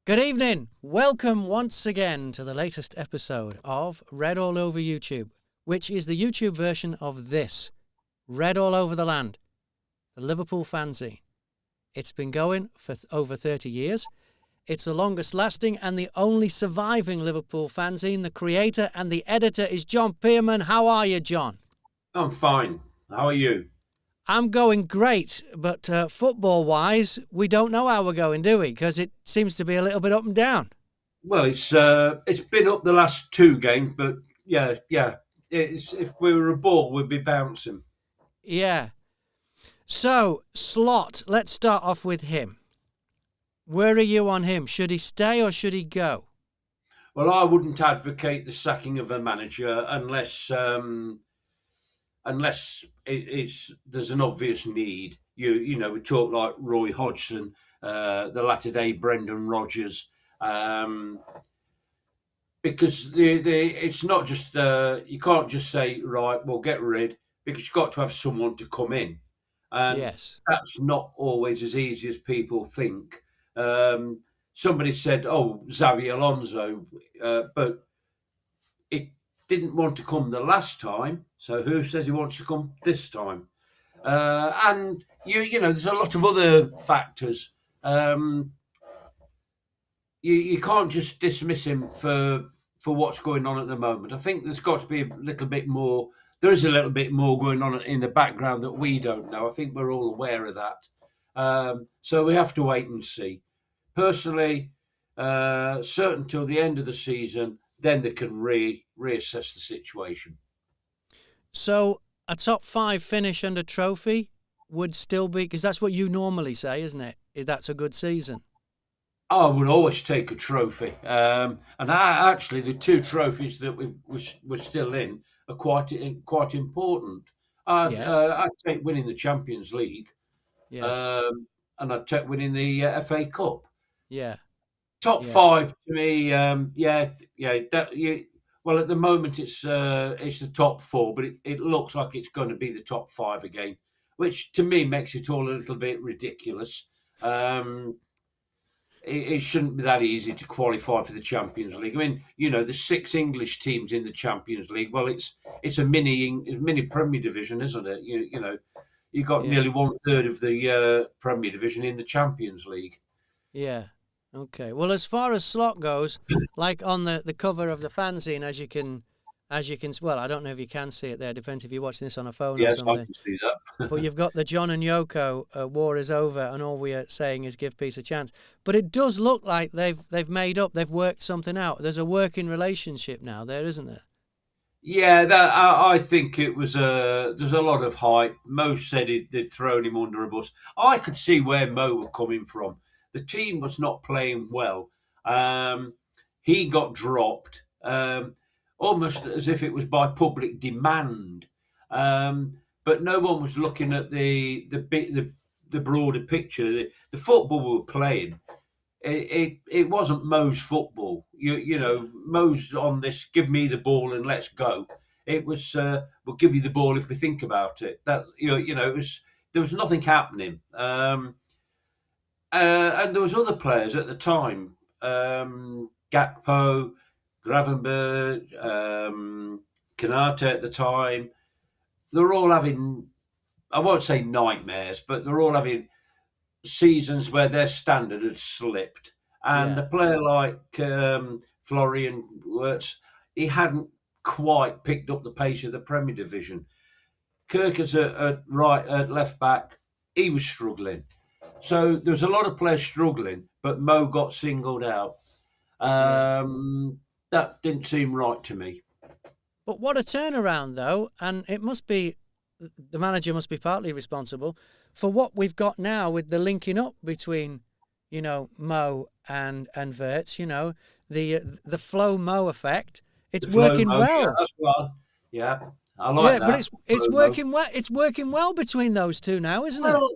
Good evening. Welcome once again to the latest episode of Read All Over YouTube, which is the YouTube version of this, Read All Over the Land, the Liverpool Fanzine. It's been going for over 30 years. It's the longest lasting and the only surviving Liverpool fanzine. The creator and the editor is John Pearman. How are you, John? I'm fine. How are you? I'm going great, but football-wise, we don't know how we're going, do we? Because it seems to be a little bit up and down. Well, it's been up the last two games, but yeah. If we were a ball, we'd be bouncing. Yeah. So, Slot, let's start off with him. Where are you on him? Should he stay or should he go? Well, I wouldn't advocate the sacking of a manager unless it's there's an obvious need. We talk like Roy Hodgson, the latter day Brendan Rodgers. Because it's not just you can't just say right, well, get rid, because you've got to have someone to come in, and Yes. that's not always as easy as people think. Somebody said, "Oh, Xabi Alonso," but it didn't want to come the last time. So who says he wants to come this time? And there's a lot of other factors. You can't just dismiss him for what's going on at the moment. I think there's got to be a little bit more. There is a little bit more going on in the background that we don't know. I think we're all aware of that. So we have to wait and see. Personally, certain till the end of the season, then they can reassess the situation. So, a top 5 finish and a trophy would still be, because that's what you normally say, isn't it? That's a good season. I would always take a trophy, and actually the two trophies that we're still in are quite important. Yes. I'd take winning the Champions League, Yeah. and I'd take winning the FA Cup. Yeah. Top Yeah. five to me, yeah. Well, at the moment it's the top four, but it looks like it's going to be the top five again, which to me makes it all a little bit ridiculous. It shouldn't be that easy to qualify for the Champions League. I mean, there's 6 English teams in the Champions League. Well, it's a mini Premier Division, isn't it? You got Yeah. nearly 1/3 of the Premier Division in the Champions League. Yeah. Okay. Well, as far as Slot goes, like on the cover of the fanzine, well, I don't know if you can see it there. Depends if you're watching this on a phone or Yes, I something. can see that. But you've got the John and Yoko, war is over, and all we are saying is give peace a chance. But it does look like they've made up, they've worked something out. There's a working relationship now there, isn't there? Yeah, I think it was there's a lot of hype. Mo said they'd thrown him under a bus. I could see where Mo were coming from. The team was not playing well. He got dropped, almost as if it was by public demand. But no one was looking at the broader picture. The football we were playing, it wasn't Mo's football. Mo's on this. Give me the ball and let's go. It was we'll give you the ball if we think about it. That it was there was nothing happening. And there was other players at the time. Gakpo, Gravenberg, Kanate at the time. They're all having, I won't say nightmares, but they're all having seasons where their standard had slipped. And Yeah. a player like Florian Wirtz, he hadn't quite picked up the pace of the Premier Division. Kirkus at left back, he was struggling. So there was a lot of players struggling, but Mo got singled out. Yeah. That didn't seem right to me. But what a turnaround, though, and it must be the manager must be partly responsible for what we've got now with the linking up between, Mo and Wirtz. The flow Mo effect. It's The flow working Mo, yeah, well. that's right. Yeah, I like Yeah, but that. it's Flow Mo. working well. It's working well between those two now, isn't it? Well,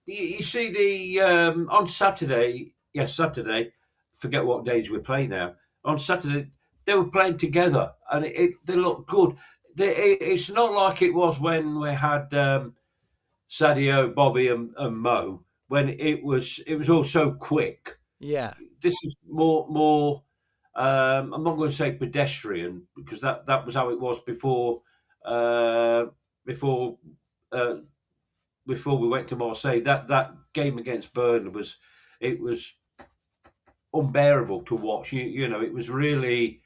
you see the on Saturday, yes, Saturday. Forget what days we play now. On Saturday, they were playing together, and they looked good. It's not like it was when we had Sadio, Bobby, and Mo when it was all so quick. Yeah. This is more. I'm not going to say pedestrian because that was how it was before. Before uh, before we went to Marseille, that game against Burnley was unbearable to watch. You know, it really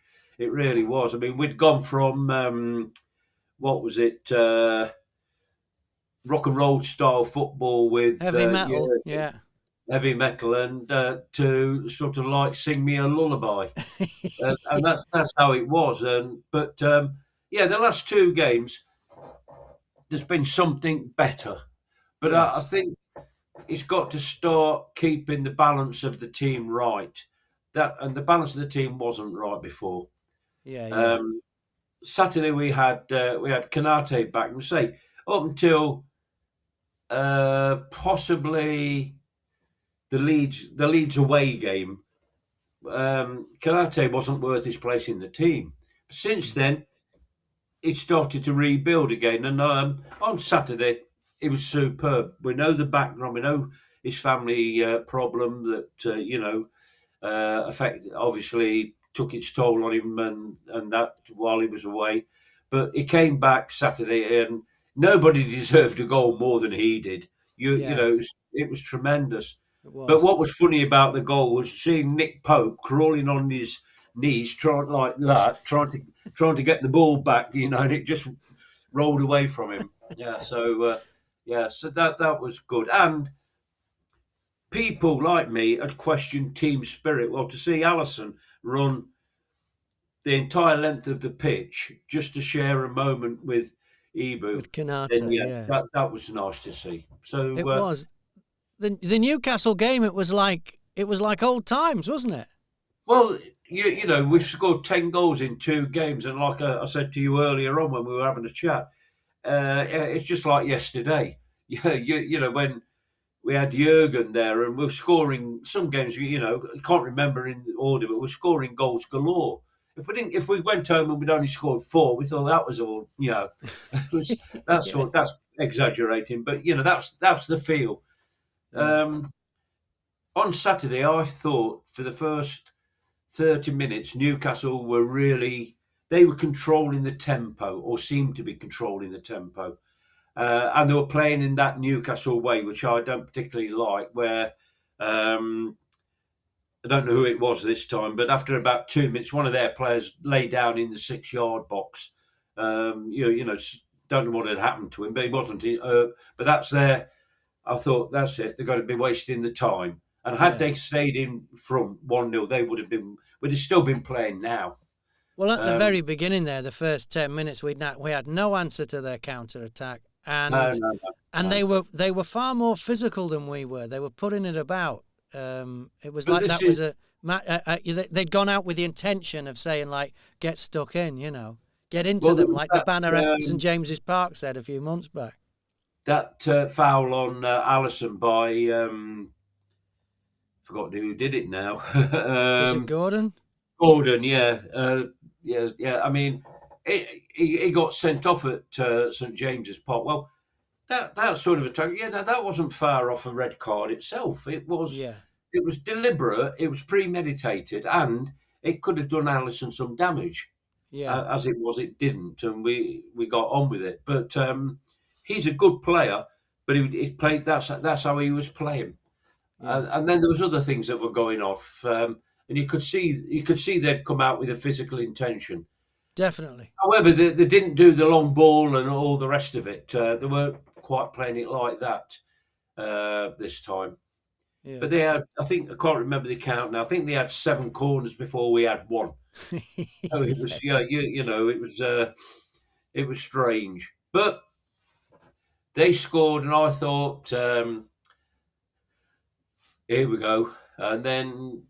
was. I mean, we'd gone from what was it, rock and roll style football with Heavy metal. Yeah. heavy metal, and to sort of like sing me a lullaby, and that's how it was. And but yeah, the last two games there's been something better, but I Yes. think it's got to start keeping the balance of the team right. The balance of the team wasn't right before. Yeah. Yeah. Um, Saturday we had Kanate back, and say up until possibly the Leeds away game, Kanate wasn't worth his place in the team. Since Mm. then, he started to rebuild again, and on Saturday it was superb. We know the background, we know his family problem that affected, obviously took its toll on him, and that while he was away. But he came back Saturday, and nobody deserved a goal more than he did. You Yeah. know, it was tremendous. It But was. what was funny about the goal was seeing Nick Pope crawling on his knees, trying to get the ball back. You know, and it just rolled away from him. Yeah, so that was good. And people like me had questioned team spirit. Well, to see Allison run the entire length of the pitch just to share a moment with Ibu, With then Kanata. yeah, Yeah. that was nice to see. So It was. The Newcastle game. It was like old times, wasn't it? well, you know, we've scored 10 goals in two games, and like I said to you earlier on when we were having a chat, yeah, it's just like yesterday. Yeah, you know when we had Jurgen there, and we're scoring some games. You know, I can't remember in the order, but we're scoring goals galore. If we went home and we'd only scored four, we thought that was all. You know, it was, Yeah. that's exaggerating, but you know that's the feel. Yeah. Um, on Saturday, I thought for the first 30 minutes, Newcastle they were controlling the tempo, or seemed to be controlling the tempo. And they were playing in that Newcastle way, which I don't particularly like, where um, I don't know who it was this time, but after about 2 minutes, one of their players lay down in the 6 yard box. Don't know what had happened to him, but he wasn't. But that's their. I thought that's it. They've got to be wasting the time. And had Yeah. they stayed in front 1-0, they would have still been playing now. Well, at the Um, very beginning there, the first 10 minutes, we had no answer to their counter attack, no, and no, no, and no. they were far more physical than we were. They were putting it about. It was But like this that is was they'd gone out with the intention of saying like, get stuck in, get into well, there them, was like the banner at St um, James's Park said a few months back. that foul on Allison by forgot who did it now. Was it Gordon? Gordon, yeah, yeah. I mean, he got sent off at St James's Park. Well, that sort of attack, yeah, that wasn't far off a red card itself. Yeah, It was deliberate, it was premeditated, and it could have done Allison some damage. yeah, As it was, it didn't, and we got on with it. But he's a good player, but he played. That's how he was playing. yeah, And then there was other things that were going off, and you could see they'd come out with a physical intention. definitely. However, they didn't do the long ball and all the rest of it. They weren't quite playing it like that this time. Yeah, But they had, I think, I can't remember the count now. I think they had 7 corners before we had one. So it was, yes, yeah, it was strange. But they scored, and I thought, here we go. And then,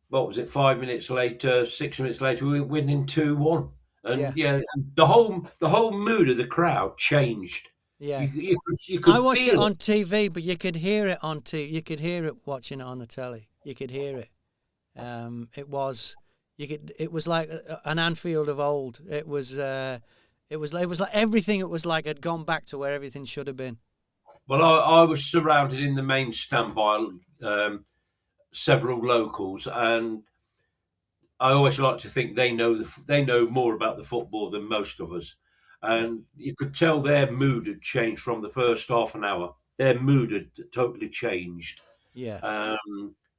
what was it? 5 minutes later, 6 minutes later, we were winning 2-1. yeah, And yeah, the whole mood of the crowd changed. yeah. You could I watched it feel it. on TV, but you could hear it on You could hear it watching it on the telly. You could hear it. It was It was like an Anfield of old. It was like everything. It was like had gone back to where everything should have been. Well, I was surrounded in the main stand by several locals, and I always like to think they know more about the football than most of us. Yeah. And you could tell their mood had changed from the first half an hour. Their mood had totally changed. Yeah.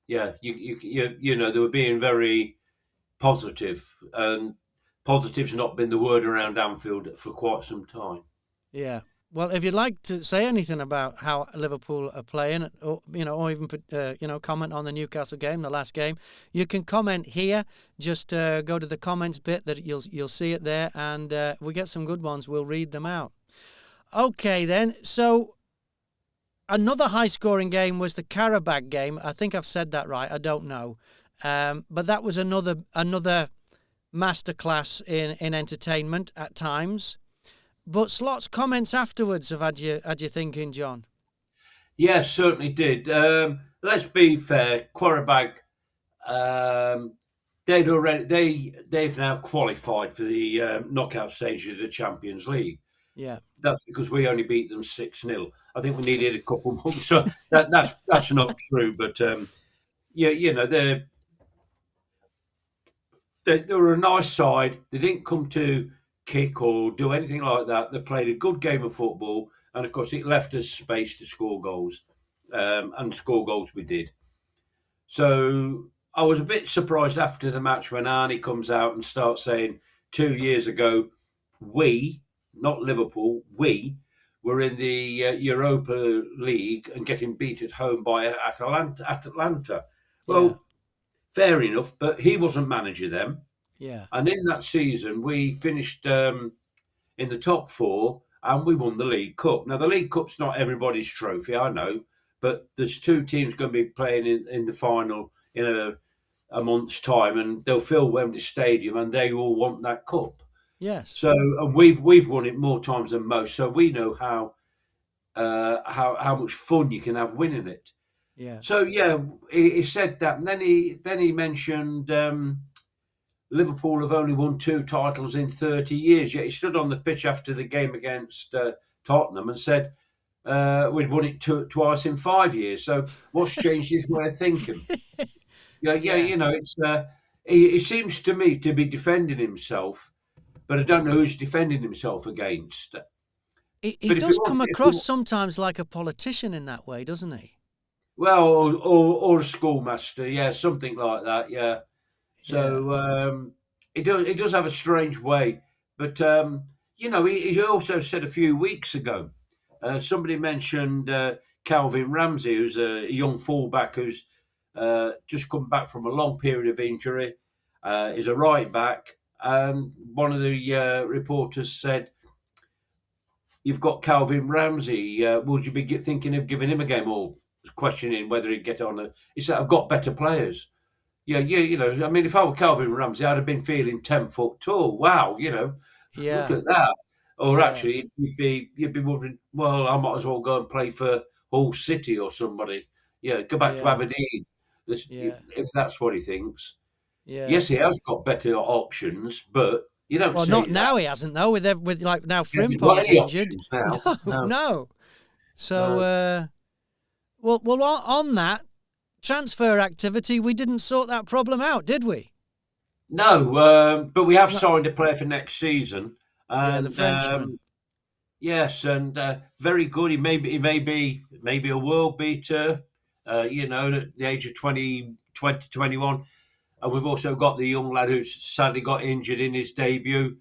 Yeah, you know, they were being very positive, and positive's not been the word around Anfield for quite some time. Yeah. Well, if you'd like to say anything about how Liverpool are playing, or or even put, comment on the Newcastle game, the last game, you can comment here. Just go to the comments bit that you'll see it there, and if we get some good ones, we'll read them out. Okay, then. So another high-scoring game was the Karabakh game. I think I've said that right. I don't know, but that was another masterclass in entertainment at times. But Slot's comments afterwards have had you thinking, John. Yes, certainly did. Let's be fair. Quarterback, they've now qualified for the knockout stage of the Champions League. Yeah. That's because we only beat them 6-0. I think we needed a couple more. So that's not true. But they were a nice side. They didn't come to kick or do anything like that. They played a good game of football, and of course, it left us space to score goals, and score goals we did. So I was a bit surprised after the match when Arnie comes out and starts saying 2 years ago, we, not Liverpool, we were in the Europa League and getting beat at home by Atalanta. Well, fair enough, but he wasn't manager then. Yeah. And in that season, we finished in the top four and we won the League Cup. Now, the League Cup's not everybody's trophy, I know, but there's two teams going to be playing in the final in a month's time, and they'll fill Wembley Stadium and they all want that cup. Yes. So and we've won it more times than most, so we know how much fun you can have winning it. Yeah. So yeah, he said that, and then he mentioned Liverpool have only won 2 titles in 30 years. Yet he stood on the pitch after the game against Tottenham and said we'd won it twice in 5 years. So what's changed his way of thinking? Yeah, you know, it's he seems to me to be defending himself, but I don't know who's defending himself against. He does come across sometimes like a politician in that way, doesn't he? Well, or a schoolmaster, yeah, something like that, yeah. So he does have a strange way, but he also said a few weeks ago, somebody mentioned Calvin Ramsey, who's a young fullback who's just come back from a long period of injury, is a right back, and one of the reporters said, "You've got Calvin Ramsey. Would you be thinking of giving him a game?" Or questioning whether he'd get on. He said, "I've got better players." Yeah, you know. I mean, if I were Calvin Ramsey, I'd have been feeling 10 foot tall. Wow, you know, look at that. Or actually, you'd be wondering, well, I might as well go and play for Hull City or somebody. Yeah, go back to Aberdeen. If that's what he thinks. Yeah. Yes, he has got better options, but you don't. Well, see not that. now. He hasn't though. With like now Frimpong's injured. No. So, well, on that transfer activity, we didn't sort that problem out, did we? No, but we have signed a player for next season. And, the Frenchman. Yes, and very good. He may be a world beater. At the age of 20, 21. And we've also got the young lad who sadly got injured in his debut.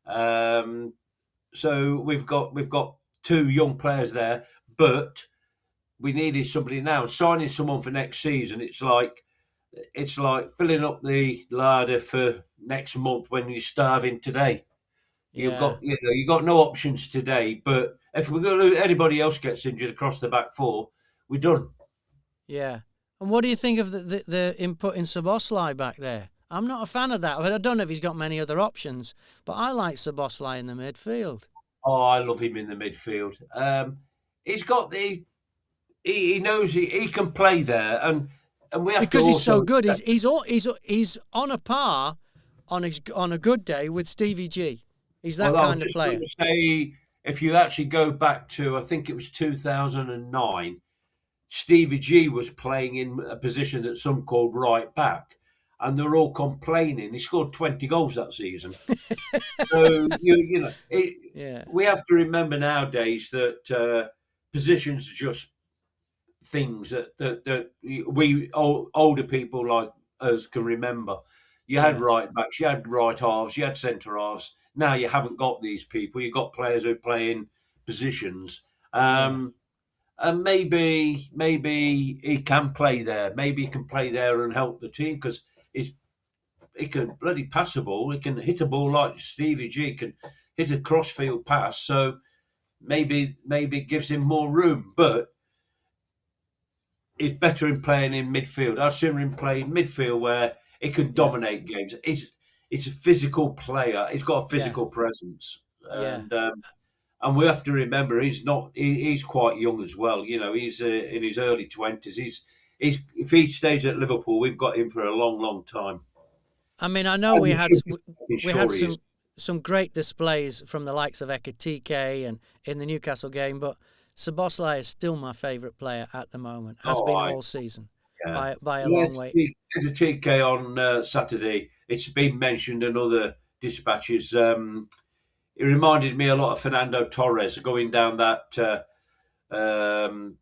So we've got 2 young players there, but we needed somebody now. Signing someone for next season, it's like filling up the larder for next month when you're starving today. You've got no options today. But if anybody else gets injured across the back four, we're done. Yeah. And what do you think of the input in Szoboszlai back there? I'm not a fan of that. I don't know if he's got many other options, but I like Szoboszlai in the midfield. Oh, I love him in the midfield. He's got he knows he can play there, and we have because to he's so good. He's on a par on a good day with Stevie G. He's that kind of player. Say, if you actually go back to, I think it was 2009, Stevie G was playing in a position that some called right back, and they're all complaining. He scored 20 goals that season. So Yeah. we have to remember nowadays that positions are just things that we older people like us can remember. You had Yeah. right backs, you had right halves, you had centre halves. Now you haven't got these people. You've got players who play in positions. Yeah. And maybe he can play there. Maybe he can play there and help the team because he can bloody pass a ball. He can hit a ball like Stevie G can hit a crossfield pass. So maybe it gives him more room. But he's better in playing in midfield. I'd sooner him play in midfield where he can Yeah. dominate games. He's a physical player. He's got a Yeah. physical presence, Yeah. and we have to remember he's not. He's quite young as well. He's in his early 20s. He's if he stays at Liverpool, we've got him for a long, long time. I mean, I know And we he had should be fucking we had sure he is. some great displays from the likes of Ekitike and in the Newcastle game, but Szoboszlai is still my favourite player at the moment. Has Oh, been I all season yeah. by a long Let's way. see. The TK on Saturday. It's been mentioned in other dispatches. It reminded me a lot of Fernando Torres going down that um,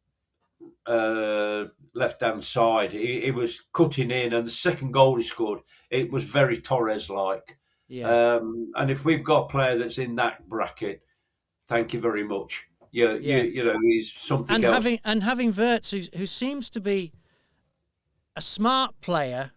left hand side. He was cutting in, and the second goal he scored, it was very Torres like. Yeah. And if we've got a player that's in that bracket, thank you very much. Yeah. He's something else. Having Wirtz, who seems to be a smart player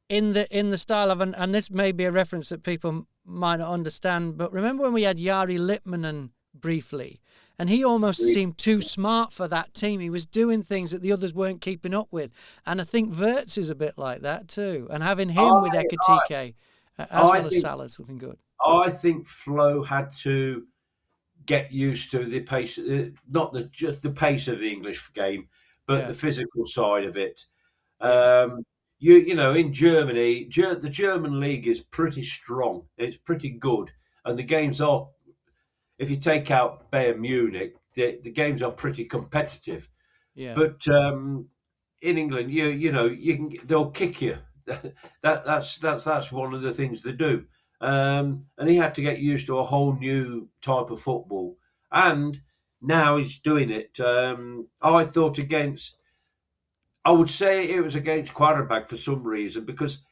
in the style of, and this may be a reference that people might not understand, but remember when we had Jari Litmanen briefly, and he almost seemed too smart for that team. He was doing things that the others weren't keeping up with, and I think Wirtz is a bit like that too. And having him with Ekitike as well as Salah's looking good. I think Flo had to get used to the pace, not just the pace of the English game, but the physical side of it. Yeah. In Germany, the German league is pretty strong. It's pretty good, and the games are. If you take out Bayern Munich, the games are pretty competitive. Yeah. But in England, they'll kick you. That's one of the things they do. And he had to get used to a whole new type of football, and now he's doing it. I thought I would say it was against Quarterback for some reason because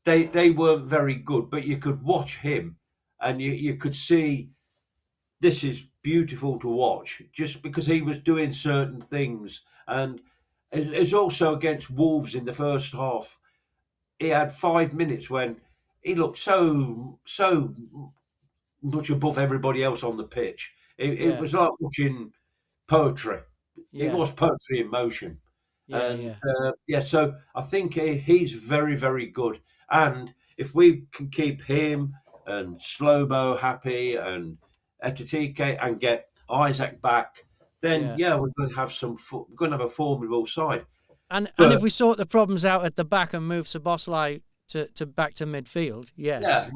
they weren't very good, but you could watch him and you could see this is beautiful to watch just because he was doing certain things. And it's also against Wolves in the first half. He had 5 minutes when he looked so much above everybody else on the pitch. It was like watching poetry. It Yeah. was poetry in motion. Yeah. So I think he's very, very good. And if we can keep him and Slobo happy and Ekitike and get Isaac back, then we're going to have we're going to have a formidable side. And if we sort the problems out at the back and move Szoboszlai to back to midfield, yes.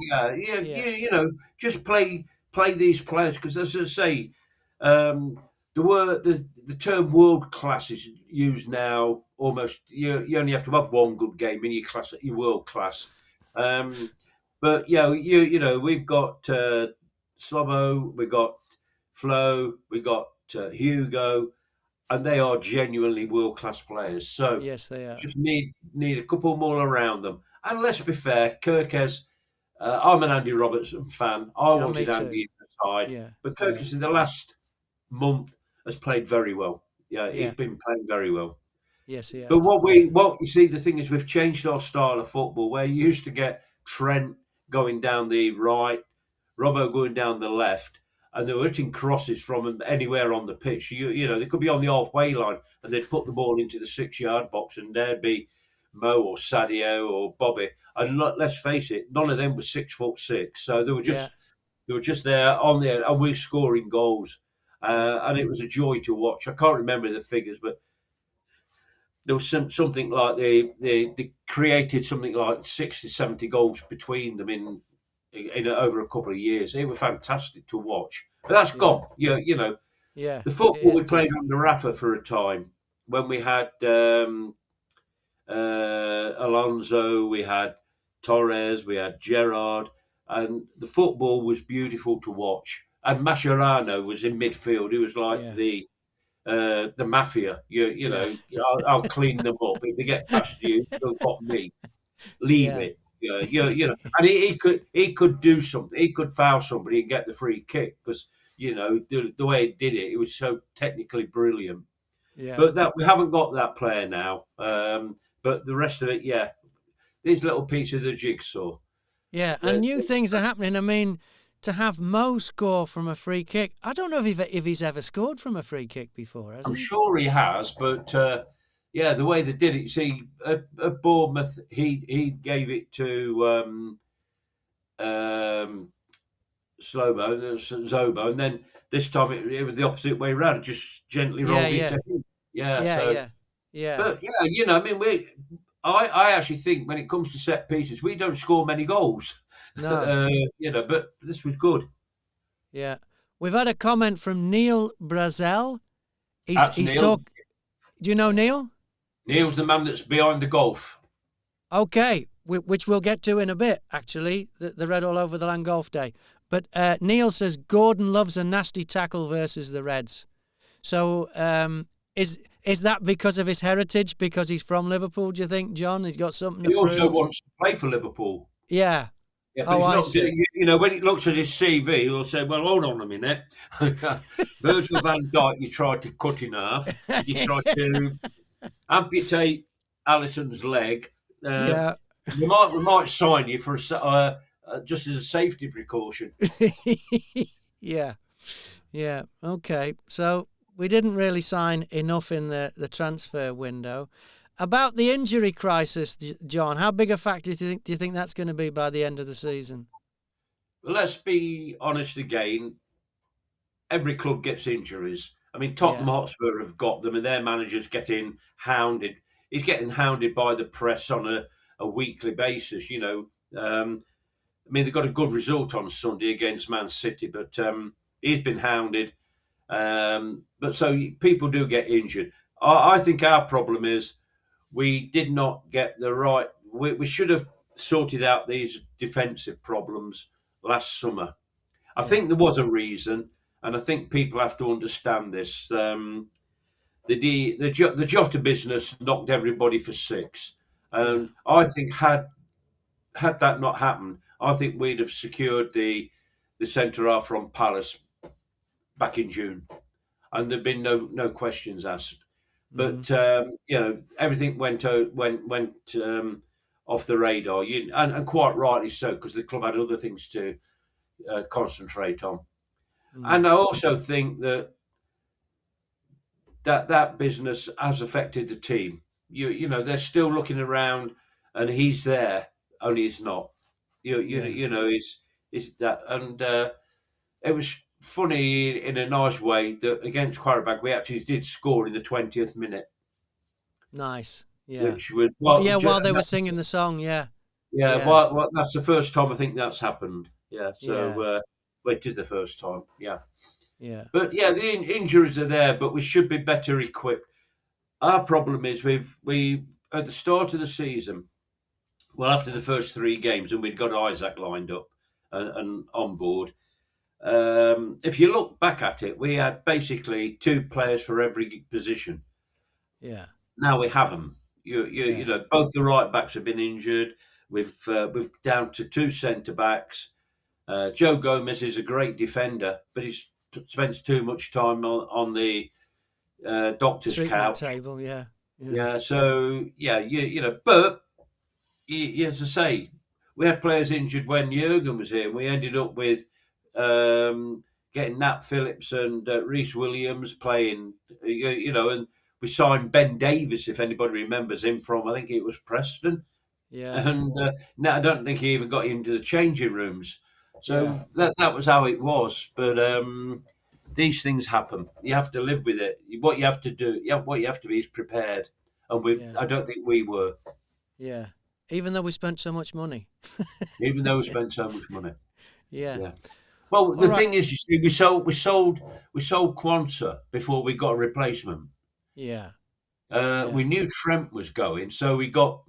Just play these players because, as I say, the term world class is used now almost. You only have to have one good game in your class, your world class. But we've got Slobo, we've got Flo, we've got Hugo, and they are genuinely world class players. So yes, they are. Just need a couple more around them. And let's be fair, Kirkes. I'm an Andy Robertson fan. I wanted Andy in the side, but Kirkes in the last month has played very well. He's been playing very well. Yes, he has. But what you see, the thing is, we've changed our style of football. Where you used to get Trent going down the right, Robbo going down the left, and they were hitting crosses from anywhere on the pitch. They could be on the halfway line, and they'd put the ball into the 6-yard box, and there'd be Mo or Sadio or Bobby. And let's face it, none of them were 6'6", so they were just there on there, and we're scoring goals. And it was a joy to watch. I can't remember the figures, but there was something like they created something like 60, 70 goals between them in over a couple of years. It was fantastic to watch. But that's gone. The football we played under Rafa for a time. when we had Alonso, we had Torres, we had Gerrard, and the football was beautiful to watch. And Mascherano was in midfield. He was like Yeah. the mafia. You Yeah. know, I'll clean them up if they get past you. They've got me. Leave Yeah. it. You know, and he could do something. He could foul somebody and get the free kick because the way he did it, it was so technically brilliant. Yeah. But that we haven't got that player now. But the rest of it, yeah, these little pieces of the jigsaw. Yeah. And They're- new things are happening. I mean, to have Mo score from a free kick, I don't know if he's ever scored from a free kick before, has I'm he? sure he has, but yeah, the way they did it. See, at Bournemouth, he gave it to Zobo, and then this time it was the opposite way around. It just gently Yeah. rolled it Yeah. to him. Yeah, Yeah. so Yeah. Yeah. but yeah, I mean, I actually think when it comes to set pieces, we don't score many goals. No. But this was good. Yeah. We've had a comment from Neil Brazel. That's He's Neil. Do you know Neil? Neil's the man that's behind the golf. Okay, which we'll get to in a bit, actually, the Red All Over the Land Golf Day. But Neil says Gordon loves a nasty tackle versus the Reds. So is that because of his heritage, because he's from Liverpool, do you think, John? He's got something to He also prove? wants to play for Liverpool. Yeah. Yeah, but Oh, I he's not. see. When he looks at his CV, he'll say, "Well, hold on a minute. Virgil van Dijk, you tried to cut in half. You tried to amputate Alisson's leg. Yeah. We might sign you for just as a safety precaution." Yeah. Yeah. Okay. So we didn't really sign enough in the transfer window. About the injury crisis, John, how big a factor do you think that's going to be by the end of the season? Let's be honest again. Every club gets injuries. I mean, Tottenham Yeah. Hotspur have got them, and their manager's getting hounded. He's getting hounded by the press on a weekly basis. I mean, they got a good result on Sunday against Man City, but he's been hounded. But so people do get injured. I think our problem is we did not get the right. We should have sorted out these defensive problems last summer. I think there was a reason, and I think people have to understand this. The Jota business knocked everybody for six, and I think had that not happened, I think we'd have secured the centre half from Palace back in June, and there'd been no questions asked. But everything went off the radar, and quite rightly so, because the club had other things to concentrate on. And I also think that business has affected the team. They're still looking around, and he's there, only he's not. It's that, and it was funny in a nice way that against Qarabag we actually did score in the 20th minute. Nice. Yeah. Which was while they were singing the song. Yeah. Yeah. Well, that's the first time I think that's happened. Yeah. So Yeah. it is the first time. Yeah. Yeah. But yeah, the injuries are there, but we should be better equipped. Our problem is we at the start of the season, well, after the first three games, and we'd got Isaac lined up and on board. If you look back at it, we had basically two players for every position. Yeah. Now we have them. Both the right backs have been injured. We've down to two centre backs. Joe Gomez is a great defender, but he spends too much time on the doctor's Treatment couch. table. Yeah. So but as I say, we had players injured when Jurgen was here, and we ended up with getting Nat Phillips and Reece Williams playing. And we signed Ben Davis, if anybody remembers him from, I think it was Preston. Yeah. And now I don't think he even got into the changing rooms. So that was how it was. But these things happen. You have to live with it. What you have to do, what you have to be is prepared. And I don't think we were. Yeah. Even though we spent so much money. Even though we spent so much money. Yeah. Well, the thing is, you see, we sold Quansah before we got a replacement. Yeah. We knew Trent was going, so we got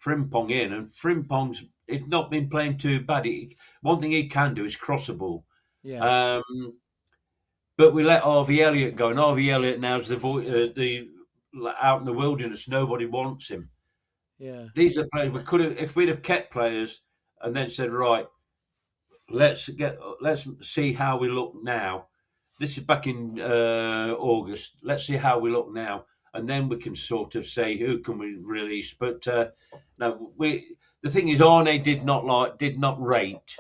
Frimpong in, and Frimpong's it's not been playing too bad. One thing he can do is cross a ball. Yeah. But we let Harvey Elliott go, and Harvey Elliott now's the out in the wilderness. Nobody wants him. Yeah. These are players we could have if we'd have kept players and then said, right, let's see how we look now. This is back in August. Let's see how we look now, and then we can sort of say who can we release. But no, the thing is, Arne did not rate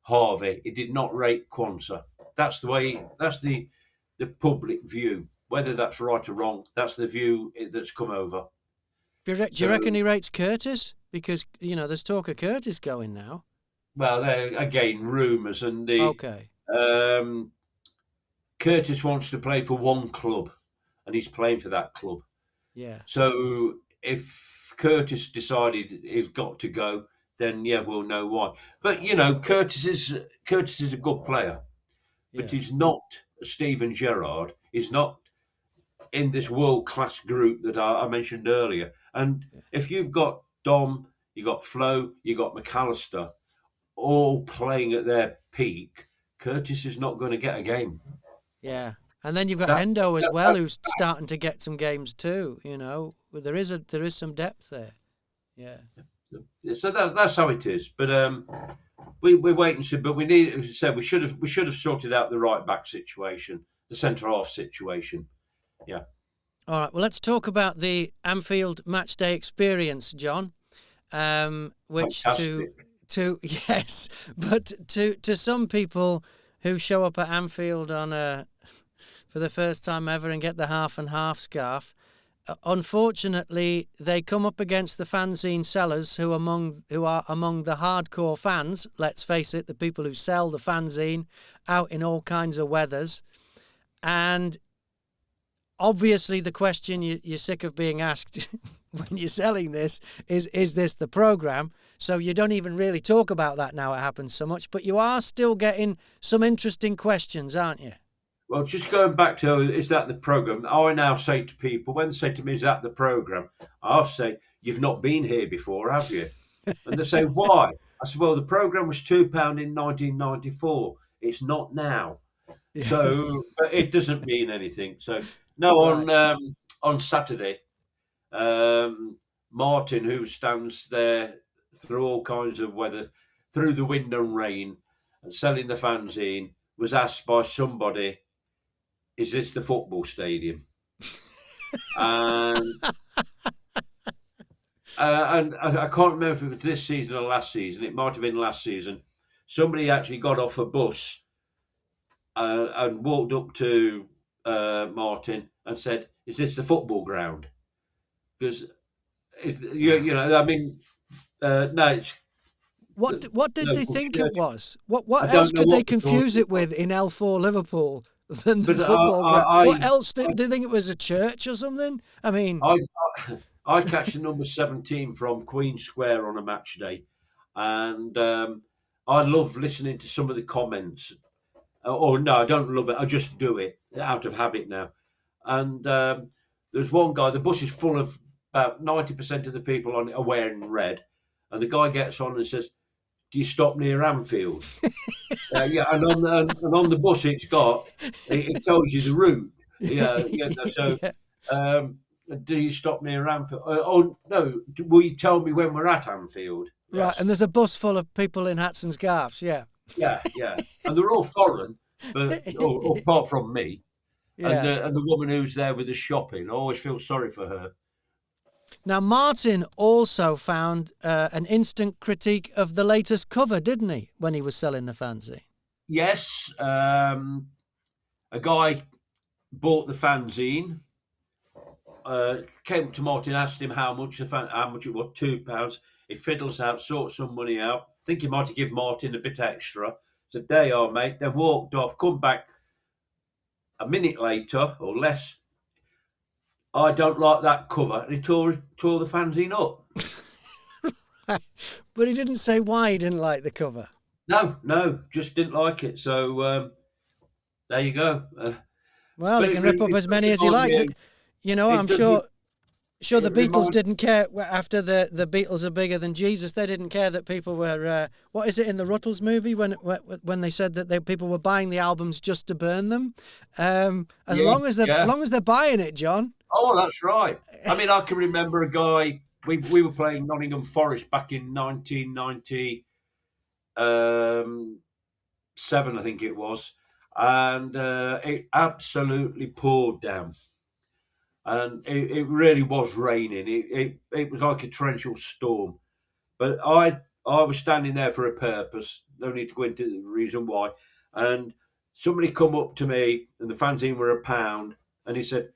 Harvey. He did not rate Quansah. That's the way. That's the public view. Whether that's right or wrong, that's the view that's come over. Do you reckon he rates Curtis? Because there's talk of Curtis going now. Well, they're again rumours, and Okay. Curtis wants to play for one club, and he's playing for that club. Yeah. So if Curtis decided he's got to go, then yeah, we'll know why. But Curtis is a good player, but he's not Steven Gerrard. He's not in this world-class group that I mentioned earlier. And if you've got Dom, you got Flo, you got McAllister, all playing at their peak, Curtis is not going to get a game. Yeah. And then you've got Endo as well, who's starting to get some games too. There is some depth there. Yeah. So that's how it is. But we're waiting to see. But we need, as I said, we should have sorted out the right back situation, the centre half situation. Yeah. All right. Well, let's talk about the Anfield matchday experience, John. Which to yes, but to some people who show up at Anfield for the first time ever and get the half and half scarf, unfortunately they come up against the fanzine sellers who are among the hardcore fans. Let's face it, the people who sell the fanzine out in all kinds of weathers. And obviously the question you're sick of being asked when you're selling this is this the programme? So you don't even really talk about that now, it happens so much, but you are still getting some interesting questions, aren't you? Well, just going back to, is that the programme? I now say to people, when they say to me, is that the programme? I'll say, you've not been here before, have you? And they say, why? I said, well, the programme was £2 in 1994. It's not now. Yeah. So but it doesn't mean anything. So, no, right. On Saturday, Martin, who stands there through all kinds of weather, through the wind and rain, and selling the fanzine, was asked by somebody, is this the football stadium? And I can't remember if it was this season or last season. It might have been last season. Somebody actually got off a bus and walked up to Martin and said, is this the football ground? Because, I mean, no, it's... What did they think it was? What else could they confuse it with in L4 Liverpool than the football ground? What else did they think it was, a church or something? I mean, I catch the number 17 from Queen Square on a match day, and I love listening to some of the comments. Oh no, I don't love it. I just do it out of habit now. And there's one guy. The bus is full of about 90% of the people on it are wearing red, and the guy gets on and says, do you stop near Anfield? Yeah, and on the bus it tells you the route. Yeah. So, do you stop near Anfield? Oh no, will you tell me when we're at Anfield? Right, yes. And there's a bus full of people in hats and scarves. Yeah, and they're all foreign, but apart from me, and the woman who's there with the shopping. I always feel sorry for her. Now, Martin also found an instant critique of the latest cover, didn't he, when he was selling the fanzine? Yes. A guy bought the fanzine, came up to Martin, asked him how much it was, £2. He fiddles out, sorts some money out. I think he might have given Martin a bit extra. Said, there you are, mate. Then walked off, come back a minute later or less. I don't like that cover. And he tore the fanzine up. But he didn't say why he didn't like the cover. No, just didn't like it. So there you go. Well, he can rip up as many as he likes. I'm sure Sure, the It Beatles reminds. didn't care after the Beatles are bigger than Jesus. They didn't care that people were. What is it in the Ruttles movie when they said that people were buying the albums just to burn them? As Yeah, long as yeah. they're buying it, John. Oh, that's right. I mean, I can remember a guy. We were playing Nottingham Forest back in 1990. 7, I think it was, and it absolutely poured down, and it really was raining. It was like a torrential storm. But I was standing there for a purpose. No need to go into the reason why. And somebody come up to me, and the fanzine were £1, and he said,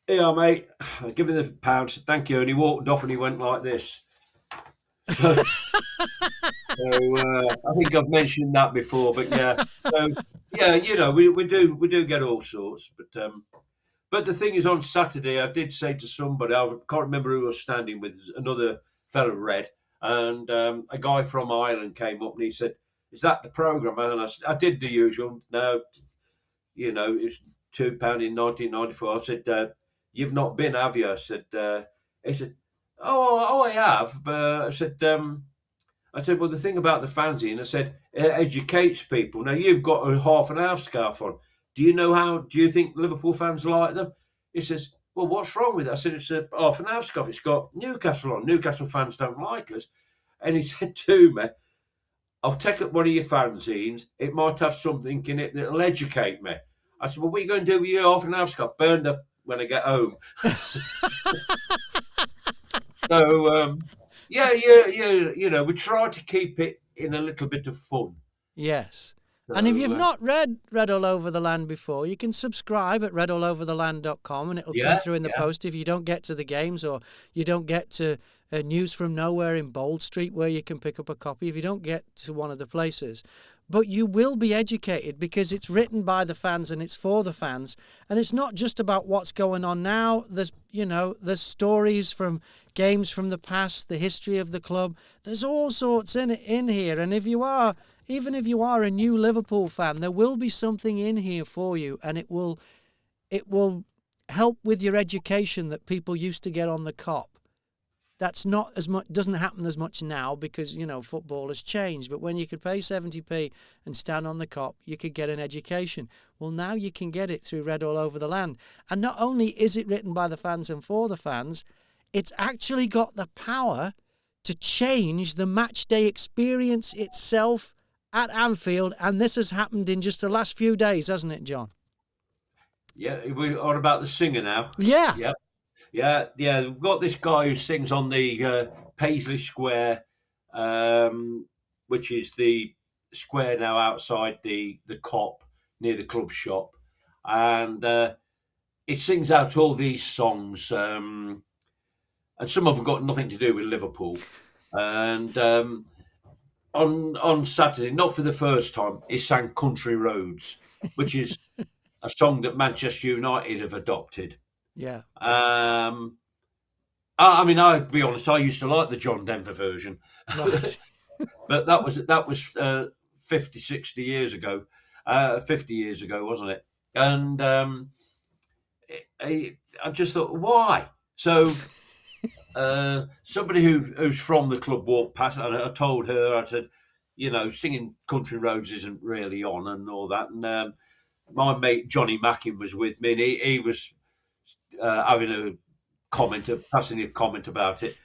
"Here, mate." I give him the pound. Said, "Thank you," and he walked off, and he went like this. So I think I've mentioned that before, but yeah. So yeah, we do get all sorts, but the thing is, on Saturday I did say to somebody, I can't remember who I was standing with, another fellow Red, and a guy from Ireland came up and he said, "Is that the programme?" And I did the usual. No, it's £2 in 1994. I said, "You've not been, have you?" I said. He said, "Oh, I have," but I said, "Well, the thing about the fanzine," I said, "it educates people. Now, you've got a half and half scarf on. Do you think Liverpool fans like them?" He says, "Well, what's wrong with it?" I said, "It's a half and half scarf. It's got Newcastle on. Newcastle fans don't like us." And he said to me, "I'll take up one of your fanzines. It might have something in it that'll educate me." I said, "Well, what are you going to do with your half and half scarf? Burned up when I get home." So, yeah, we try to keep it in a little bit of fun. Yes. And if you've So, not read Read All Over the Land before, you can subscribe at readallovertheland.com and it'll come yeah, through in the yeah, post if you don't get to the games or you don't get to News from Nowhere in Bold Street where you can pick up a copy if you don't get to one of the places. But you will be educated because it's written by the fans and it's for the fans. And it's not just about what's going on now. There's stories from games from the past, the history of the club. There's all sorts in here. And even if you are a new Liverpool fan, there will be something in here for you, and it will help with your education that people used to get on the cop. That's not as much, doesn't happen as much now because football has changed. But when you could pay 70p and stand on the cop, you could get an education. Well, now you can get it through Read All Over the Land, and not only is it written by the fans and for the fans, it's actually got the power to change the match day experience itself at Anfield, and this has happened in just the last few days, hasn't it, John? yeah. We are about the singer now. Yeah. Yeah, yeah, yeah. We've got this guy who sings on the Paisley Square, which is the square now outside the Cop near the club shop, and he sings out all these songs, and some of them got nothing to do with Liverpool, and on Saturday, not for the first time, he sang "Country Roads," which is a song that Manchester United have adopted. Yeah. I mean, I'll be honest, I used to like the John Denver version, Right. but that was 50, 60 years ago, 50 years ago, wasn't it? And I just thought, why? So somebody who's from the club walked past, and I told her, I said, singing "Country Roads" isn't really on and all that. And my mate Johnny Mackin was with me, and he was having a passing a comment about it.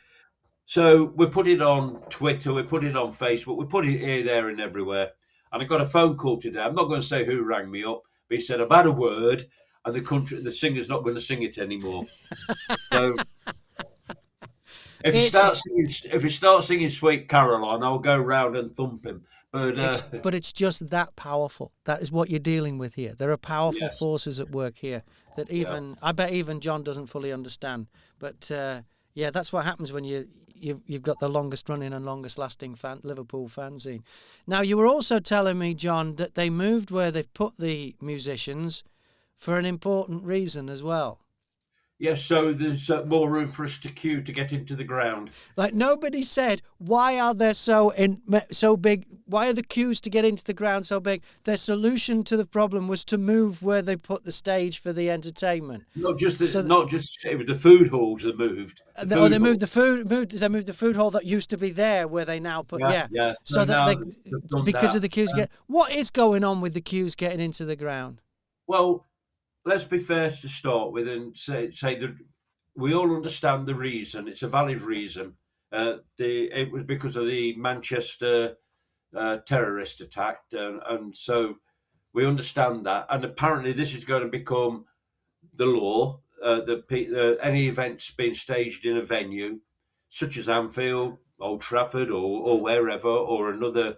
So we put it on Twitter, we put it on Facebook, we put it here, there, and everywhere. And I got a phone call today. I'm not going to say who rang me up, but he said, "I've had a word, and the singer's not going to sing it anymore." So It's if he starts singing "Sweet Caroline," I'll go round and thump him. But it's just that powerful. That is what you're dealing with here. There are powerful yes, forces at work here that yeah, I bet even John doesn't fully understand. But yeah, that's what happens when you've got the longest running and longest lasting Liverpool fanzine. Now, you were also telling me, John, that they moved where they've put the musicians for an important reason as well. yes. So there's more room for us to queue to get into the ground. Like nobody said, why are there so big why are the queues to get into the ground so big? Their solution to the problem was to move where they put the stage for the entertainment. Not just So it was the food halls that moved. they moved the food hall that used to be there where they now put Yeah. So that now they, they've done because that. of the queues what is going on with the queues getting into the ground? Well, let's be fair to start with and say that we all understand the reason. It's a valid reason. It was because of the Manchester terrorist attack, and so we understand that. And apparently, this is going to become the law. Any events being staged in a venue, such as Anfield, Old Trafford, or wherever, or another,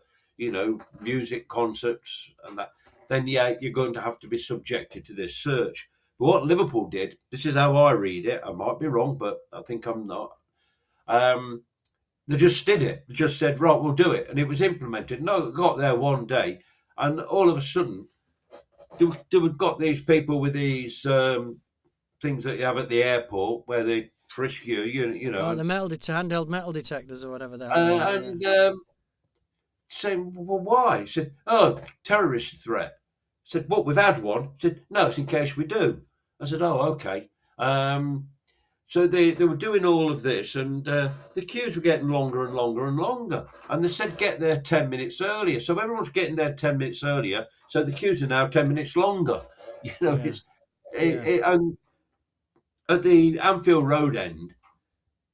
music concerts and that, then you're going to have to be subjected to this search. But what Liverpool did, this is how I read it. I might be wrong, but I think I'm not. They just did it. They just said, right, we'll do it, and it was implemented. No, it got there one day, and all of a sudden, we've got these people with these things that you have at the airport where they frisk you, Oh, the handheld metal detectors or whatever that. and saying, well, why? He said, oh, terrorist threat. I said, what, we've had one? He said, no, it's in case we do. I said, oh, okay. So they were doing all of this, and the queues were getting longer and longer and longer. And they said, get there 10 minutes earlier. So everyone's getting there 10 minutes earlier. So the queues are now 10 minutes longer. And at the Anfield Road end,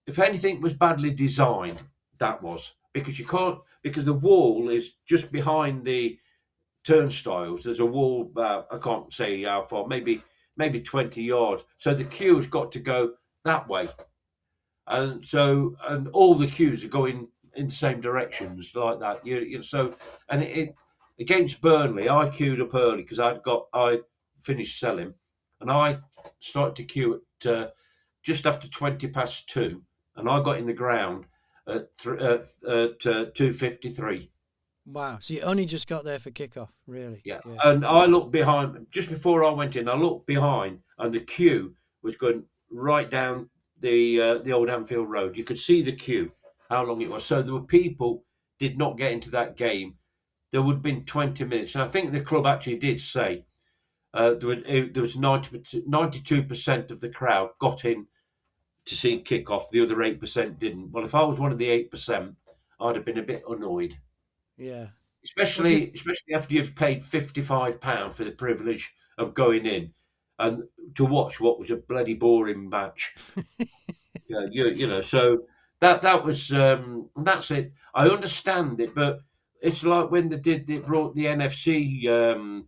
if anything was badly designed, that was. Because the wall is just behind the turnstiles. There's a wall, I can't say how far, maybe 20 yards. So the queue's got to go that way. And all the queues are going in the same directions like that. Against Burnley, I queued up early because I finished selling, and I started to queue at just after 2:20, and I got in the ground at 2:53. Wow! So you only just got there for kickoff, really? Yeah. And I looked behind just before I went in. I looked behind, and the queue was going right down the old Anfield Road. You could see the queue, how long it was. So there were people did not get into that game. There would have been 20 minutes, and I think the club actually did say there was 92% of the crowd got in to see kick-off. The other 8% didn't. Well, if I was one of the 8%, I'd have been a bit annoyed. Yeah. Especially after you've paid £55 for the privilege of going in and to watch what was a bloody boring match. So that was that's it. I understand it, but it's like when they brought the NFC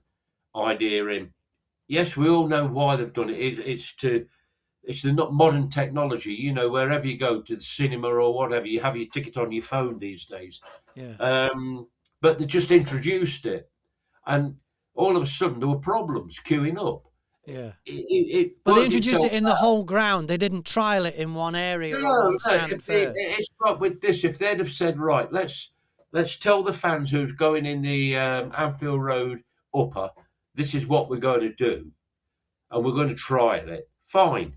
idea in. Yes, we all know why they've done it. It's the not modern technology. Wherever you go to the cinema or whatever, you have your ticket on your phone these days. Yeah. But they just introduced it, and all of a sudden there were problems queuing up. Yeah. But they introduced it in the whole ground. They didn't trial it in one area or one stand first. It's not with this. If they'd have said, right, let's tell the fans who's going in the Anfield Road upper, this is what we're going to do, and we're going to trial it. Fine,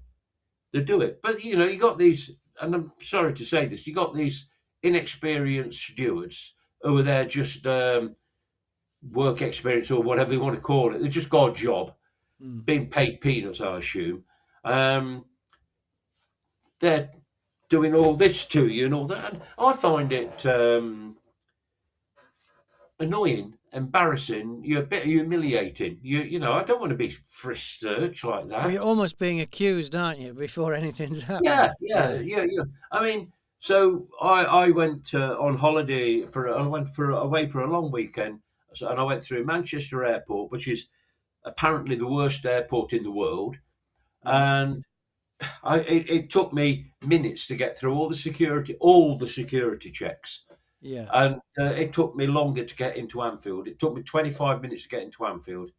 they do it. But you got these, and I'm sorry to say this, you got these inexperienced stewards who are there just work experience or whatever you want to call it. They just got a job, being paid peanuts, I assume. They're doing all this to you and all that. And I find it annoying, embarrassing, a bit humiliating. I don't want to be frisked search like that. Well, you're almost being accused, aren't you, before anything's happened? Yeah. I mean, so I went on holiday away for a long weekend, and I went through Manchester Airport, which is apparently the worst airport in the world, and it took me minutes to get through all the security checks. Yeah. And it took me longer to get into Anfield. It took me 25 minutes to get into Anfield.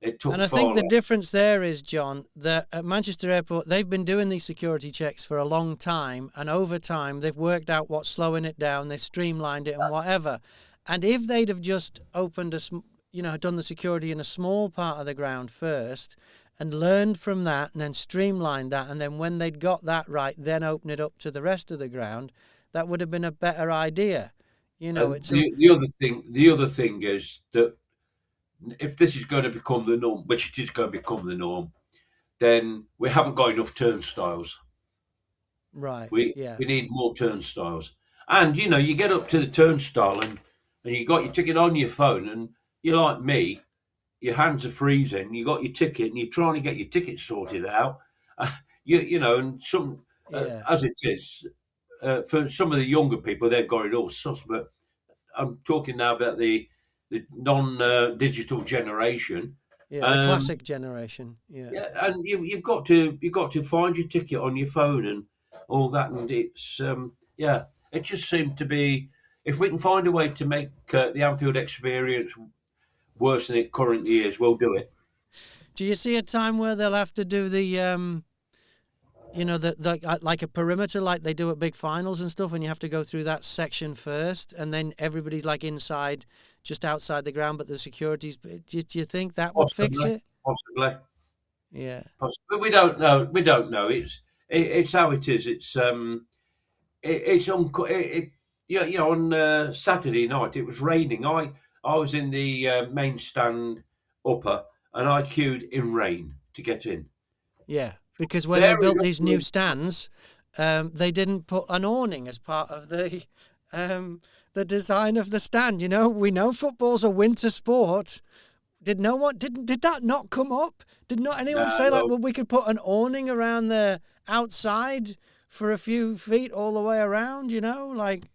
And I think the difference there is, John, that at Manchester Airport, they've been doing these security checks for a long time, and over time they've worked out what's slowing it down, they've streamlined it and whatever. And if they'd have just opened done the security in a small part of the ground first and learned from that and then streamlined that, and then when they'd got that right, then open it up to the rest of the ground, that would have been a better idea. You know, it's The other thing is that if this is going to become the norm, which it is going to become the norm, then we haven't got enough turnstiles. right. We Yeah, need more turnstiles. And you get up to the turnstile and you got your ticket on your phone, and you're like me, your hands are freezing. You got your ticket, and you're trying to get your ticket sorted out. And some yeah, as it is for some of the younger people, they've got it all sus. But I'm talking now about the non-digital generation. yeah. The Um, classic generation. Yeah. yeah, and you've got to find your ticket on your phone and all that, and it just seemed to be, if we can find a way to make the Anfield experience worse than it currently is, we'll do it. Do you see a time where they'll have to do the like a perimeter like they do at big finals and stuff, and you have to go through that section first, and then everybody's like inside, just outside the ground, but the security's. Do you think that would fix Possibly, it? possibly, Yeah, possibly. We don't know. We don't know. It's how it is. It's on Saturday night it was raining. I was in the main stand upper, and I queued in rain to get in. yeah. Because when they Very built these new luckily, stands, they didn't put an awning as part of the design of the stand. You know, we know football's a winter sport. Did that not come up? Did not anyone say like, no. well, we could put an awning around the outside for a few feet all the way around? You know, like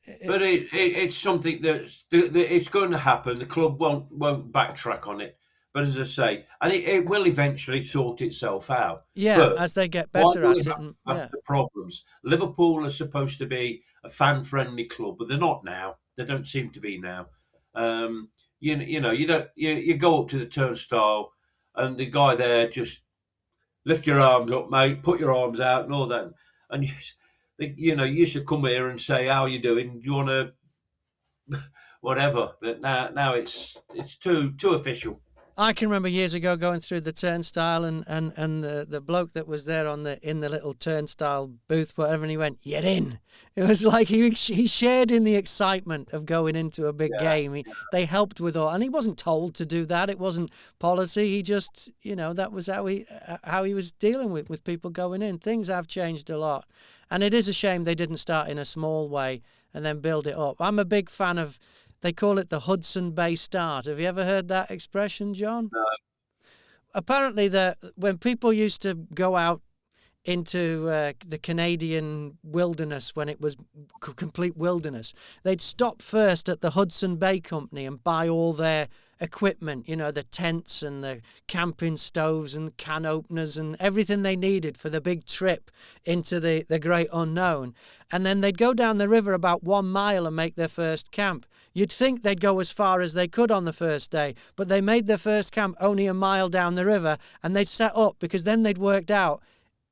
it, But it's something that it's going to happen. The club won't backtrack on it. But as I say, and it will eventually sort itself out. yeah, But as they get why better do we at it, have and to have yeah, the problems? Liverpool are supposed to be a fan-friendly club, but they're not now. They don't seem to be now. You don't you go up to the turnstile, and the guy there just lift your arms up, mate, put your arms out, and all that, and you should come here and say, how you doing? Do you want to whatever? But now it's too official. I can remember years ago going through the turnstile and the bloke that was there in the little turnstile booth, whatever, and he went, "Get in." It was like he shared in the excitement of going into a big Yeah, game. They helped with all, and he wasn't told to do that. It wasn't policy. He just, that was how he was dealing with people going in. Things have changed a lot, and it is a shame they didn't start in a small way and then build it up. I'm a big fan of. They call it the Hudson Bay Start. Have you ever heard that expression, John? no, Apparently, when people used to go out into the Canadian wilderness when it was complete wilderness, they'd stop first at the Hudson Bay Company and buy all their equipment, the tents and the camping stoves and can openers and everything they needed for the big trip into the great unknown. And then they'd go down the river about 1 mile and make their first camp. You'd think they'd go as far as they could on the first day, but they made their first camp only 1 mile down the river, and they'd set up because then they'd worked out,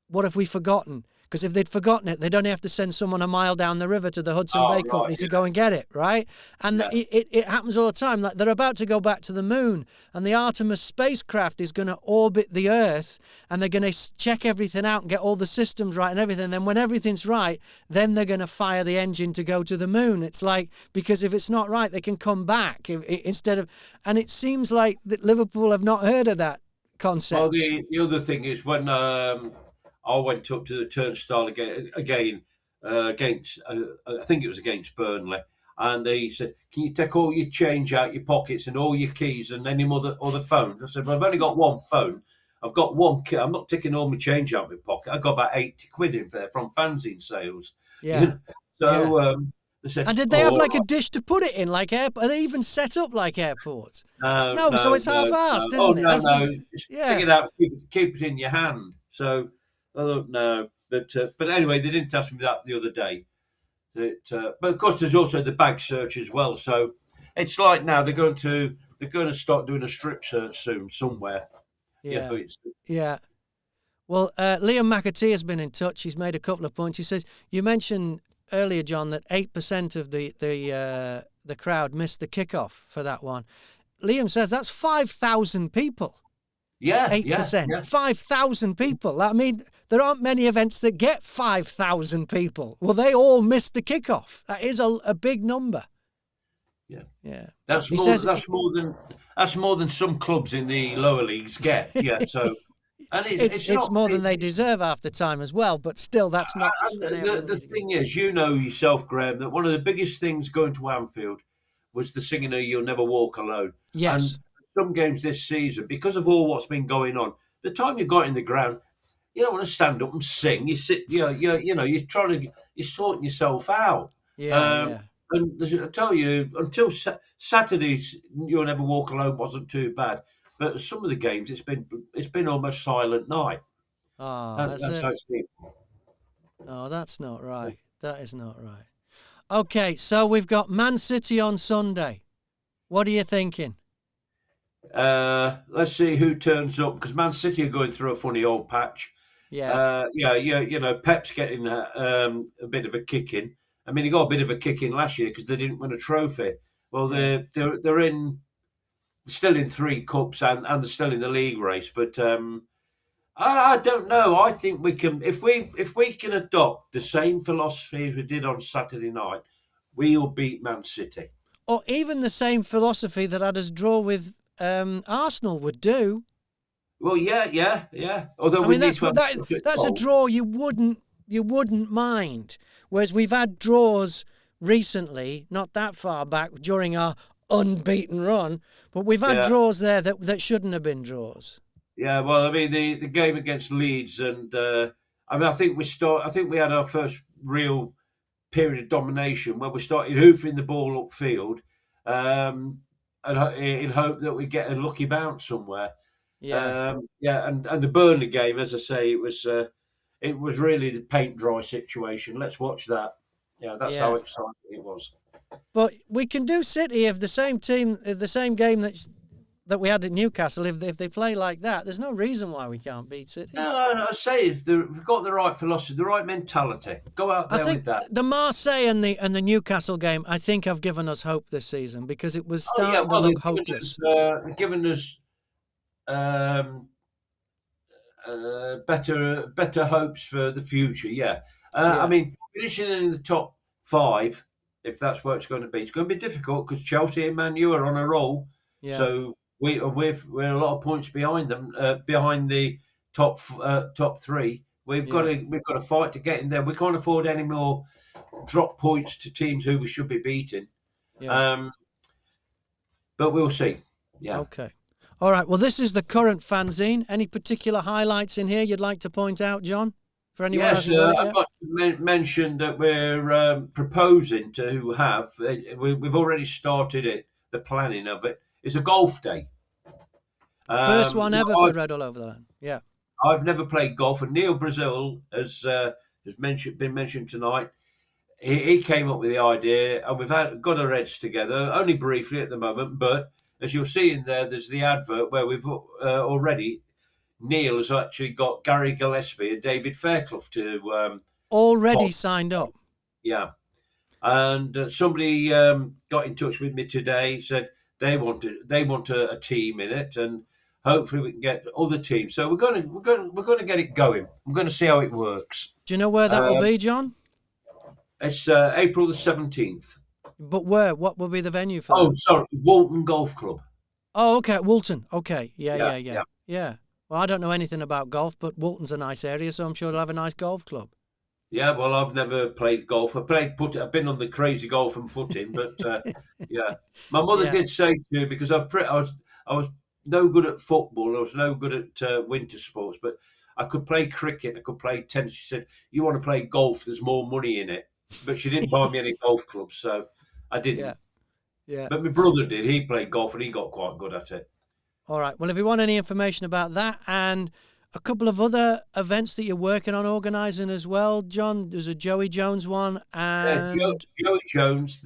what have we forgotten? Because if they'd forgotten it, they'd only have to send someone 1 mile down the river to the Hudson oh Bay right, Company to yeah, go and get it, right? And yeah. it happens all the time. Like they're about to go back to the moon, and the Artemis spacecraft is going to orbit the Earth, and they're going to check everything out and get all the systems right and everything. And then when everything's right, then they're going to fire the engine to go to the moon. It's like, because if it's not right, they can come back instead of. And it seems like that Liverpool have not heard of that Well, concept. the other thing is when I went up to the turnstile again against I think it was against Burnley, and they said, "Can you take all your change out your pockets and all your keys and any other phones?" I said, "Well, I've only got one phone. I've got one key. I'm not taking all my change out of my pocket. I got about 80 quid in there from Fanzine sales." You Yeah, know? yeah. So they said, And did they "Oh, have all like a right." dish to put it in, like air? Are they even set up like airports? No, No, so no, it's no, no. half-assed, Oh isn't it? no, That's no. this. Just pick Yeah, it up, keep it in your hand. So I don't know, but anyway, they didn't ask me that the other day. But of course, there's also the bag search as well. So it's like now they're going to start doing a strip search soon somewhere. yeah, It's yeah. Well, Liam McAtee has been in touch. He's made a couple of points. He says you mentioned earlier, John, that 8% of the crowd missed the kickoff for that one. Liam says that's 5,000 people. Yeah, yeah, 8%, yeah. 5,000 people. I mean, there aren't many events that get 5,000 people. Well, they all missed the kickoff. That is a big number. Yeah. Yeah. That's He more. says, That's more than some clubs in the lower leagues get. Yeah. So, and it's it's not. more than they deserve half the time as well, but still, that's not And an area the we need to get. thing is, you know yourself, Graham, that one of the biggest things going to Anfield was the singing of "You'll Never Walk Alone." And Yes. some games this season, because of all what's been going on, the time you got in the ground, you don't want to stand up and sing. You sit, you're trying to, you're sorting yourself out. Yeah, Um, yeah. and I tell you, until Saturdays, "You'll Never Walk Alone" wasn't too bad, but some of the games, it's been almost silent night. Oh, That's, has that's it? how it's been. Oh, that's not right. That is not right. Okay, so we've got Man City on Sunday. What are you thinking? Let's see who turns up because Man City are going through a funny old patch. Yeah, Yeah, Pep's getting a bit of a kick in. I mean, he got a bit of a kick in last year because they didn't win a trophy. Well, yeah. they're still in three cups and they're still in the league race. But I don't know. I think we can if we can adopt the same philosophy as we did on Saturday night, we'll beat Man City. Or even the same philosophy that had us draw with Arsenal would do. Well, yeah. Although I we mean, need to have a look at that's a goal. draw you wouldn't mind. Whereas we've had draws recently, not that far back during our unbeaten run, but we've had Yeah. draws there that shouldn't have been draws. Yeah, well, I mean the game against Leeds, and I mean I think we had our first real period of domination where we started hoofing the ball upfield, and in hope that we get a lucky bounce somewhere. Yeah, Yeah, and the Burnley game, as I say, it was really the paint dry situation. Let's watch that. Yeah, that's how yeah. exciting it was. But we can do City if the same team, if the same game that we had at Newcastle, if they play like that, there's no reason why we can't beat City. No, I say if we've got the right philosophy, the right mentality, go out I there think with that. the Marseille and the Newcastle game, I think, have given us hope this season because it was Oh yeah, starting to well look hopeless. they've given us um, better hopes for the future. Yeah, I Yeah, mean finishing in the top five, if that's where it's going to be, it's going to be difficult because Chelsea and Man U are on a roll. yeah, So we're a lot of points behind them, behind the top three. yeah, We've got to fight to get in there. We can't afford any more drop points to teams who we should be beating. yeah. Um, but we'll see. Yeah. Okay. All right. Well, this is the current fanzine. Any particular highlights in here you'd like to point out, John, for anyone who Yes, hasn't got it I've yet? got to mention that we're proposing to have. We've already started it. The planning of it is a golf day. First one Now ever for Red All Over the Land. Yeah, I've never played golf, and Neil Brazil has been mentioned tonight. He came up with the idea, and got our heads together, only briefly at the moment. But as you'll see in there, there's the advert where we've already. Neil has actually got Gary Gillespie and David Fairclough to already pop. signed up. Yeah, and somebody got in touch with me today. Said they want a team in it, and hopefully we can get other teams. So we're going to get it going. I'm going to see how it works. Do you know where that will Um, be, John? it's April the 17th. But where? What will be the venue for Oh, that? sorry, Walton Golf Club. Oh, okay, Woolton. Okay, yeah, Yeah, yeah, yeah, yeah, yeah. Well, I don't know anything about golf, but Woolton's a nice area, so I'm sure they'll have a nice golf club. yeah. Well, I've never played golf. I played put. I've been on the crazy golf and putting, but yeah, my mother Yeah, did say to me because I was no good at football. I was no good at winter sports, but I could play cricket. I could play tennis. She said, "You want to play golf? There's more money in it." But she didn't buy me any golf clubs, so I yeah, didn't. yeah. But my brother did. He played golf and he got quite good at it. All right. Well, if you want any information about that and a couple of other events that you're working on organising as well, John, there's a Joey Jones one, Yeah, and Joey Jones,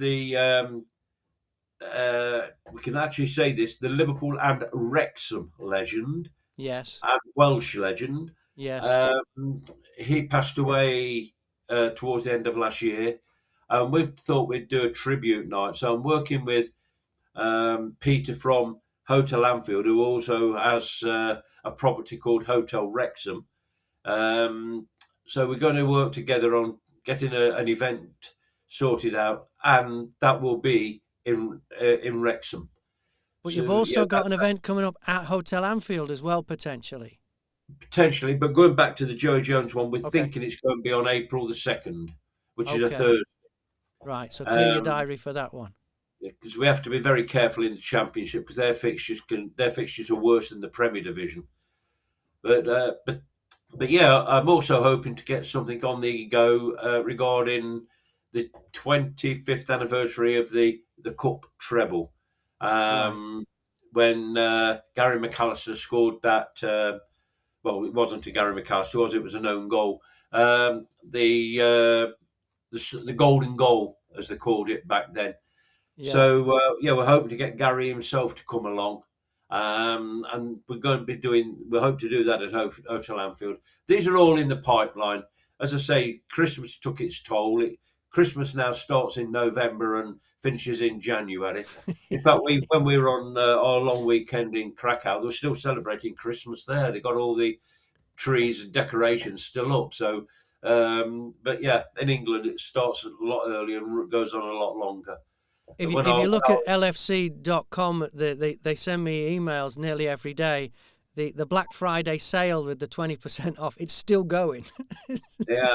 we can actually say this: the Liverpool and Wrexham legend yes, and Welsh legend. yes, Um, he passed away towards the end of last year, and we thought we'd do a tribute night. So I'm working with Peter from Hotel Anfield, who also has a property called Hotel Wrexham. So we're going to work together on getting an event sorted out, and that will be in Wrexham. But So you've also got an event coming up at Hotel Anfield as well, potentially. potentially, but going back to the Joey Jones one, we're Okay. thinking it's going to be on April the 2nd, which is a Okay. Thursday. Right, so clear your diary for that one. Because we have to be very careful in the Championship because their fixtures are worse than the Premier Division. But yeah, I'm also hoping to get something on the go regarding the 25th anniversary of the Cup treble. When Gary McAllister scored that. Well, it wasn't to Gary McAllister, it was an own goal. The golden goal, as they called it back then. Yeah. So we're hoping to get Gary himself to come along, and we're going to be we hope to do that at Hotel Anfield. These are all in the pipeline. As I say, Christmas took its toll. Christmas now starts in November and finishes in January. In fact, when we were on our long weekend in Krakow, they were still celebrating Christmas there. They got all the trees and decorations still up. So, but yeah, in England it starts a lot earlier and goes on a lot longer. If you look at lfc.com, they send me emails nearly every day. The Black Friday sale with the 20% off, it's still going. Yeah,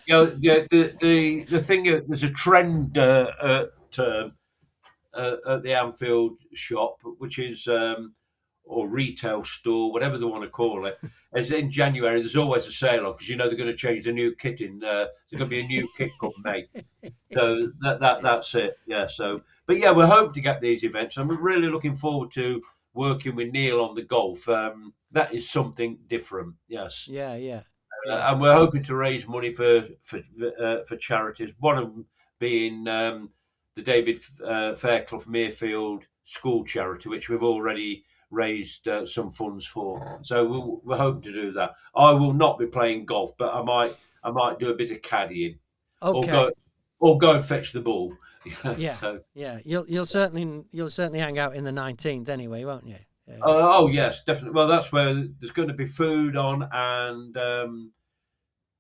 the thing, there's a trend at the Anfield shop, which is or retail store, whatever they want to call it. As in January, there's always a sale on because they're going to change the new kit in. There's going to be a new kit come May. So that's it. Yeah. So, but yeah, we're hoping to get these events, and we're really looking forward to working with Neil on the golf. That is something different. Yes. Yeah. And we're hoping to raise money for charities. One of them being the David Fairclough Mayfield School Charity, which we've already raised some funds for. So we're hoping to do that. I will not be playing golf, but I might do a bit of caddying. Okay. Or go and fetch the ball. Yeah. So. Yeah. You'll certainly hang out in the 19th anyway, won't you? Yeah. Oh yes, definitely. Well, that's where there's going to be food on, and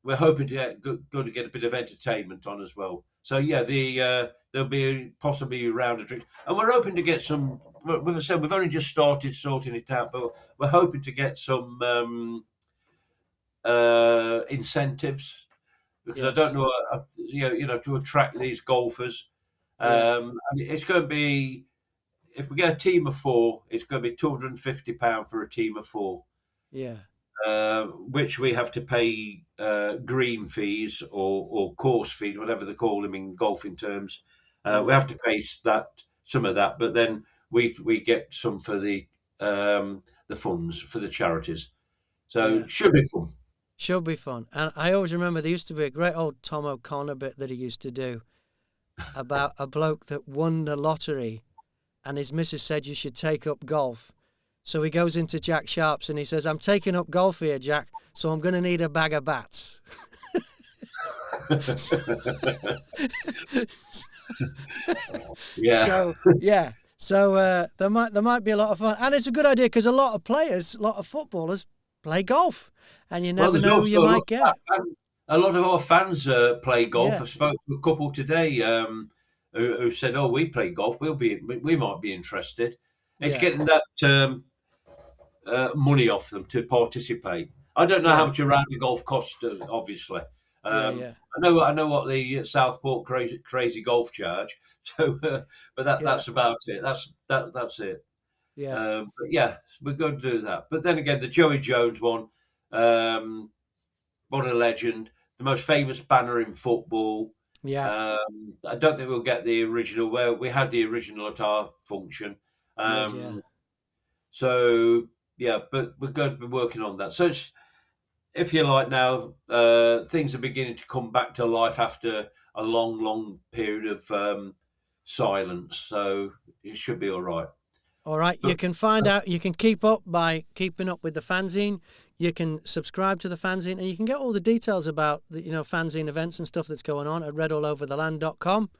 we're hoping to get a bit of entertainment on as well. So yeah, there'll be possibly a round of drinks, and we're hoping to get some. As I said, we've only just started sorting it out, but we're hoping to get some incentives. Because yes. I don't know, to attract these golfers. And it's going to be, if we get a team of 4, it's going to be £250 for a team of 4. Yeah. Which we have to pay green fees or course fees, whatever they call them in golfing terms. We have to pay some of that, but then we get some for the funds for the charities. So it should be fun. Should be fun. And I always remember there used to be a great old Tom O'Connor bit that he used to do about a bloke that won the lottery and his missus said you should take up golf. So he goes into Jack Sharp's and he says, I'm taking up golf here, Jack, so I'm going to need a bag of bats. Yeah. So there might be a lot of fun. And it's a good idea because a lot of footballers play golf. And you never know who you might get. A lot of our fans play golf. I spoke to a couple today who said, "Oh, we play golf. We might be interested." It's getting that money off them to participate. I don't know how much a round of golf costs. Obviously, I know what the Southport crazy golf charge. So, but that's about it. That's it. Yeah. But yeah, we're going to do that. But then again, the Joey Jones one. What a legend, the most famous banner in football. Yeah. I don't think we'll get the original. Well, we had the original at our function. So yeah, but we're going to be working on that. So it's, if you like now, things are beginning to come back to life after a long period of silence. So it should be all right. All right, you can find out, you can keep up by keeping up with the fanzine. You can subscribe to the fanzine and you can get all the details about the fanzine events and stuff that's going on at redallovertheland.com.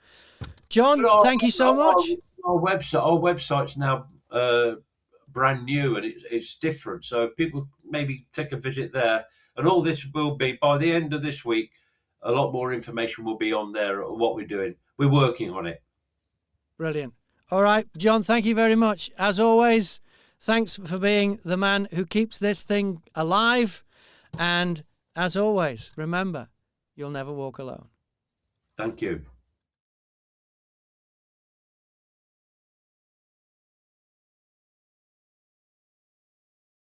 John, thank you so much. Our website's now brand new and it's different. So people maybe take a visit there. And all this will be, by the end of this week, a lot more information will be on there of what we're doing. We're working on it. Brilliant. All right, John, thank you very much. As always, thanks for being the man who keeps this thing alive. And as always, remember, you'll never walk alone. Thank you.